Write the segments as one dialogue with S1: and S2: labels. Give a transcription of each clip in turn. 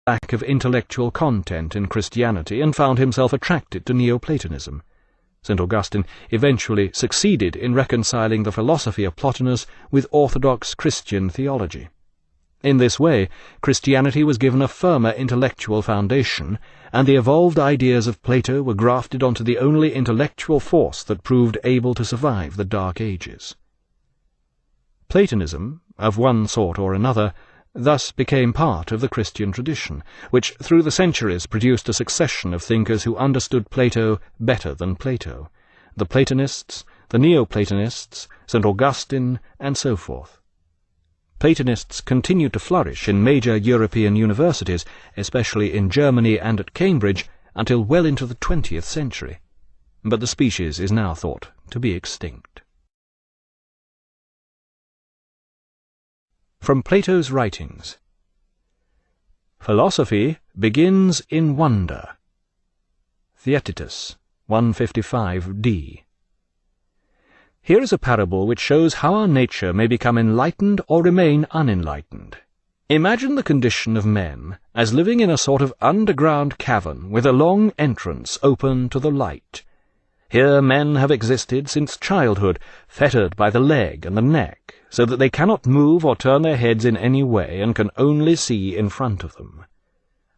S1: lack of intellectual content in Christianity and found himself attracted to Neoplatonism. St. Augustine eventually succeeded in reconciling the philosophy of Plotinus with orthodox Christian theology. In this way, Christianity was given a firmer intellectual foundation, and the evolved ideas of Plato were grafted onto the only intellectual force that proved able to survive the Dark Ages. Platonism, of one sort or another, thus became part of the Christian tradition, which through the centuries produced a succession of thinkers who understood Plato better than Plato: the Platonists, the Neoplatonists, St. Augustine, and so forth. Platonists continued to flourish in major European universities, especially in Germany and at Cambridge, until well into the 20th century. But the species is now thought to be extinct. From Plato's writings. Philosophy begins in wonder. Theaetetus, 155d. Here is a parable which shows how our nature may become enlightened or remain unenlightened. Imagine the condition of men as living in a sort of underground cavern with a long entrance open to the light. Here men have existed since childhood, fettered by the leg and the neck, so that they cannot move or turn their heads in any way and can only see in front of them.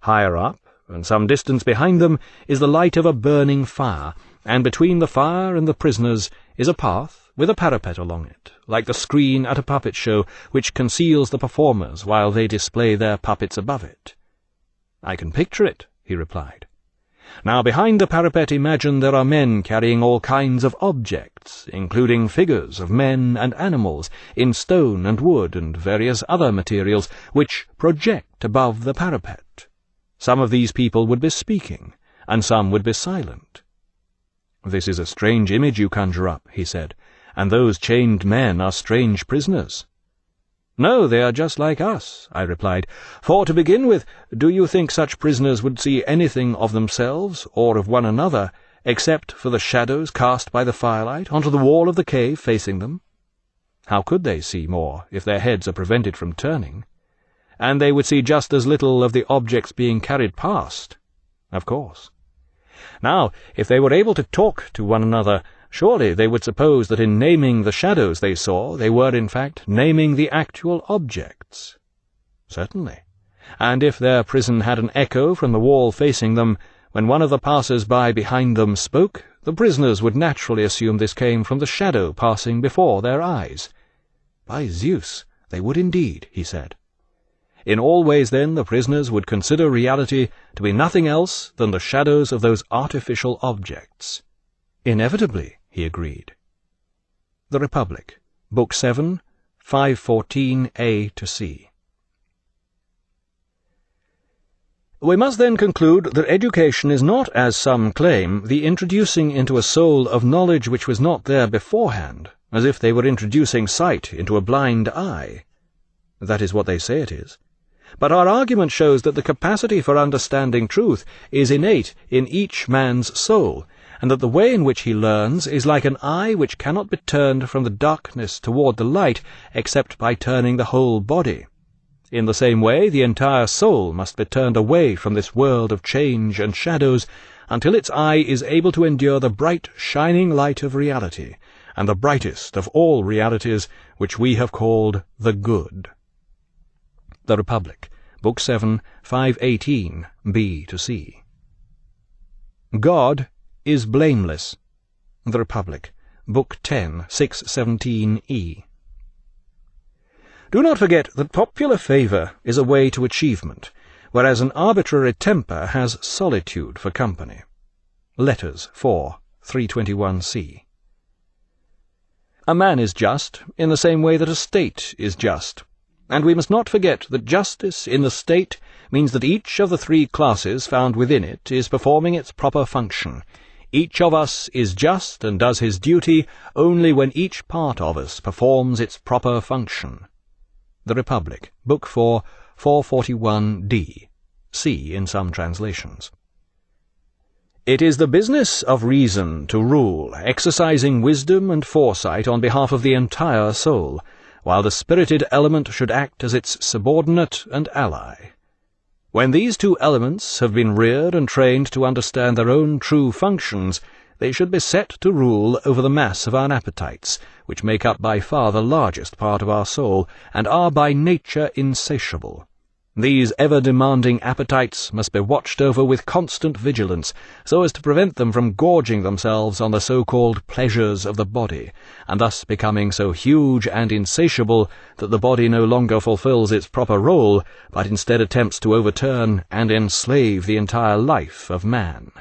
S1: Higher up, and some distance behind them, is the light of a burning fire, and between the fire and the prisoners is a path with a parapet along it, like the screen at a puppet show, which conceals the performers while they display their puppets above it. "I can picture it," he replied. "Now behind the parapet imagine there are men carrying all kinds of objects, including figures of men and animals, in stone and wood and various other materials, which project above the parapet. Some of these people would be speaking, and some would be silent." "This is a strange image you conjure up," he said, "and those chained men are strange prisoners." "No, they are just like us," I replied, "for to begin with, do you think such prisoners would see anything of themselves or of one another, except for the shadows cast by the firelight onto the wall of the cave facing them? How could they see more if their heads are prevented from turning? And they would see just as little of the objects being carried past, of course. Now, if they were able to talk to one another, surely they would suppose that in naming the shadows they saw, they were in fact naming the actual objects." "Certainly. And if their prison had an echo from the wall facing them, when one of the passers-by behind them spoke, the prisoners would naturally assume this came from the shadow passing before their eyes." "By Zeus, they would indeed," he said. "In all ways, then, the prisoners would consider reality to be nothing else than the shadows of those artificial objects." "Inevitably," he agreed. The Republic, Book 7, 514a to c. We must then conclude that education is not, as some claim, the introducing into a soul of knowledge which was not there beforehand, as if they were introducing sight into a blind eye. That is what they say it is. But our argument shows that the capacity for understanding truth is innate in each man's soul, and that the way in which he learns is like an eye which cannot be turned from the darkness toward the light except by turning the whole body. In the same way, the entire soul must be turned away from this world of change and shadows until its eye is able to endure the bright, shining light of reality, and the brightest of all realities, which we have called the good. The Republic, Book 7, 518, b to c. God is blameless. The Republic, Book 10, 617e. Do not forget that popular favour is a way to achievement, whereas an arbitrary temper has solitude for company. Letters 4, 321c. A man is just in the same way that a state is just, and we must not forget that justice in the state means that each of the three classes found within it is performing its proper function. Each of us is just and does his duty only when each part of us performs its proper function. The Republic, Book 4, 441d, c in some translations. It is the business of reason to rule, exercising wisdom and foresight on behalf of the entire soul, while the spirited element should act as its subordinate and ally. When these two elements have been reared and trained to understand their own true functions, they should be set to rule over the mass of our appetites, which make up by far the largest part of our soul, and are by nature insatiable. These ever-demanding appetites must be watched over with constant vigilance, so as to prevent them from gorging themselves on the so-called pleasures of the body, and thus becoming so huge and insatiable that the body no longer fulfills its proper role, but instead attempts to overturn and enslave the entire life of man.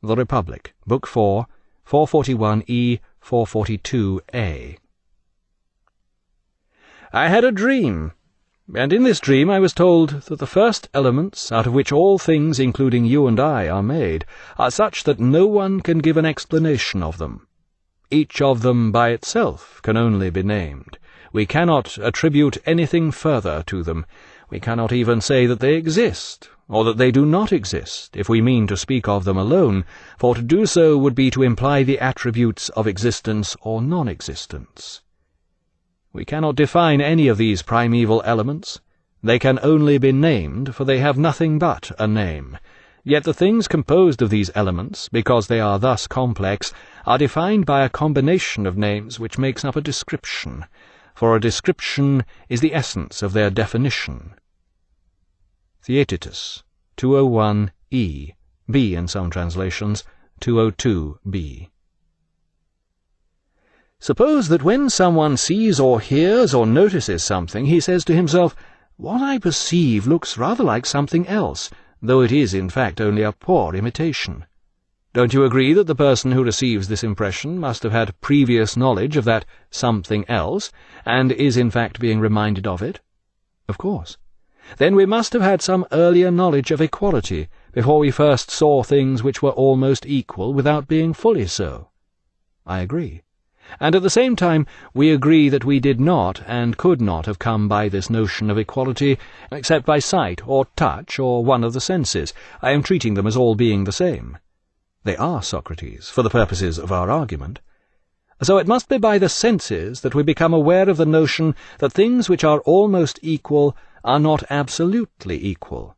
S1: The Republic, Book 4, 441e, 442a. I had a dream, and in this dream I was told that the first elements out of which all things, including you and I, are made, are such that no one can give an explanation of them. Each of them by itself can only be named. We cannot attribute anything further to them. We cannot even say that they exist, or that they do not exist, if we mean to speak of them alone, for to do so would be to imply the attributes of existence or non-existence. We cannot define any of these primeval elements. They can only be named, for they have nothing but a name. Yet the things composed of these elements, because they are thus complex, are defined by a combination of names which makes up a description, for a description is the essence of their definition. Theaetetus, 201e, b in some translations, 202b. Suppose that when someone sees or hears or notices something, he says to himself, "What I perceive looks rather like something else, though it is in fact only a poor imitation." Don't you agree that the person who receives this impression must have had previous knowledge of that something else, and is in fact being reminded of it? Of course. Then we must have had some earlier knowledge of equality, before we first saw things which were almost equal without being fully so. I agree. And at the same time we agree that we did not and could not have come by this notion of equality except by sight or touch or one of the senses. I am treating them as all being the same. They are, Socrates, for the purposes of our argument. So it must be by the senses that we become aware of the notion that things which are almost equal are not absolutely equal.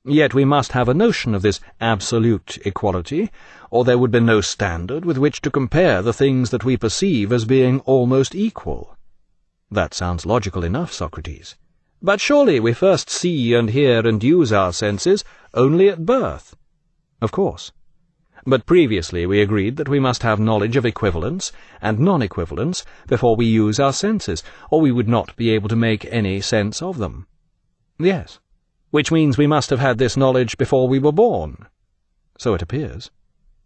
S1: Yet we must have a notion of this absolute equality, or there would be no standard with which to compare the things that we perceive as being almost equal. That sounds logical enough, Socrates. But surely we first see and hear and use our senses only at birth. Of course. But previously we agreed that we must have knowledge of equivalence and non-equivalence before we use our senses, or we would not be able to make any sense of them. Yes. Which means we must have had this knowledge before we were born. So it appears.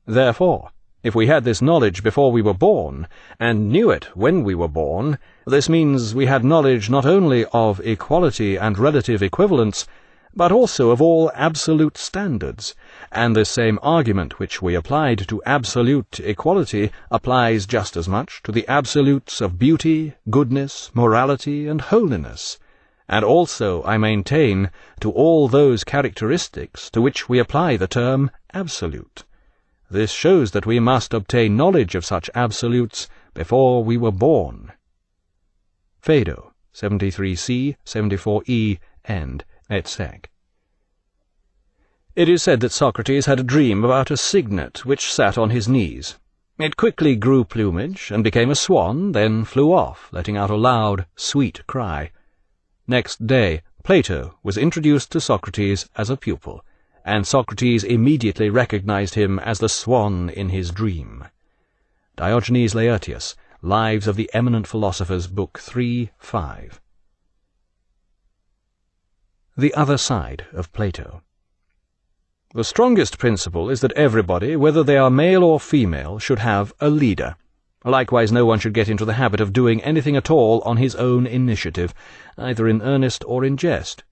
S1: Therefore, if we had this knowledge before we were born, and knew it when we were born, this means we had knowledge not only of equality and relative equivalence, but also of all absolute standards, and this same argument which we applied to absolute equality applies just as much to the absolutes of beauty, goodness, morality, and holiness, and also, I maintain, to all those characteristics to which we apply the term absolute. This shows that we must obtain knowledge of such absolutes before we were born. Phaedo, 73c, 74e, and et seq. It is said that Socrates had a dream about a cygnet which sat on his knees. It quickly grew plumage and became a swan, then flew off, letting out a loud, sweet cry. Next day, Plato was introduced to Socrates as a pupil, and Socrates immediately recognized him as the swan in his dream. Diogenes Laertius, Lives of the Eminent Philosophers, Book 3, 5. The other side of Plato. The strongest principle is that everybody, whether they are male or female, should have a leader. Likewise, no one should get into the habit of doing anything at all on his own initiative, either in earnest or in jest.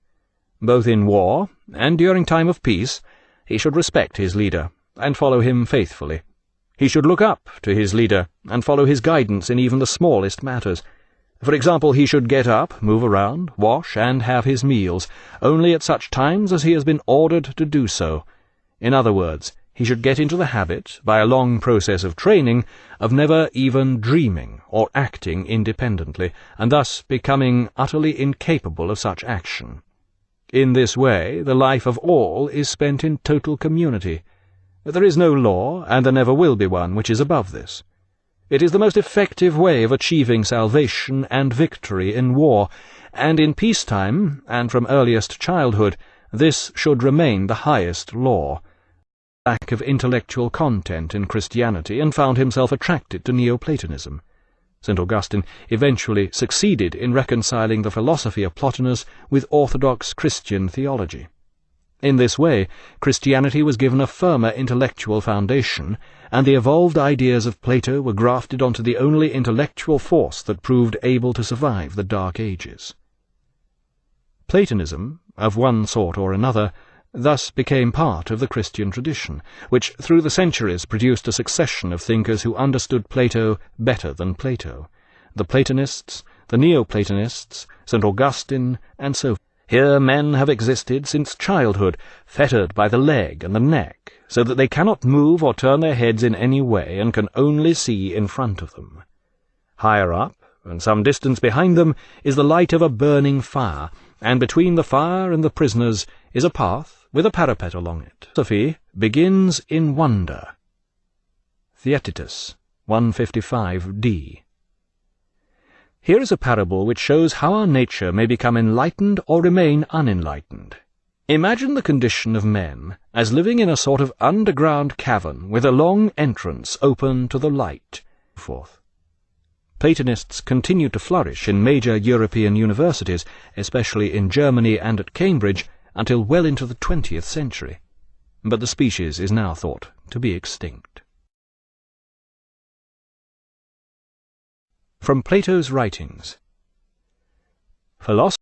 S1: Both in war and during time of peace, he should respect his leader and follow him faithfully. He should look up to his leader and follow his guidance in even the smallest matters. For example, he should get up, move around, wash, and have his meals, only at such times as he has been ordered to do so. In other words, he should get into the habit, by a long process of training, of never even dreaming or acting independently, and thus becoming utterly incapable of such action. In this way, the life of all is spent in total community. There is no law, and there never will be one, which is above this. It is the most effective way of achieving salvation and victory in war, and in peacetime, and from earliest childhood, this should remain the highest law. Lack of intellectual content in Christianity, and found himself attracted to Neoplatonism. St. Augustine eventually succeeded in reconciling the philosophy of Plotinus with orthodox Christian theology. In this way, Christianity was given a firmer intellectual foundation, and the evolved ideas of Plato were grafted onto the only intellectual force that proved able to survive the Dark Ages. Platonism, of one sort or another, thus became part of the Christian tradition, which through the centuries produced a succession of thinkers who understood Plato better than Plato: the Platonists, the Neoplatonists, St. Augustine, and so forth. Here men have existed since childhood, fettered by the leg and the neck, so that they cannot move or turn their heads in any way, and can only see in front of them. Higher up, and some distance behind them, is the light of a burning fire, and between the fire and the prisoners is a path with a parapet along it. Philosophy begins in wonder. Theaetetus, 155d. Here is a parable which shows how our nature may become enlightened or remain unenlightened. Imagine the condition of men as living in a sort of underground cavern with a long entrance open to the light. Platonists continued to flourish in major European universities, especially in Germany and at Cambridge, until well into the 20th century. But the species is now thought to be extinct. From Plato's writings. Philosophy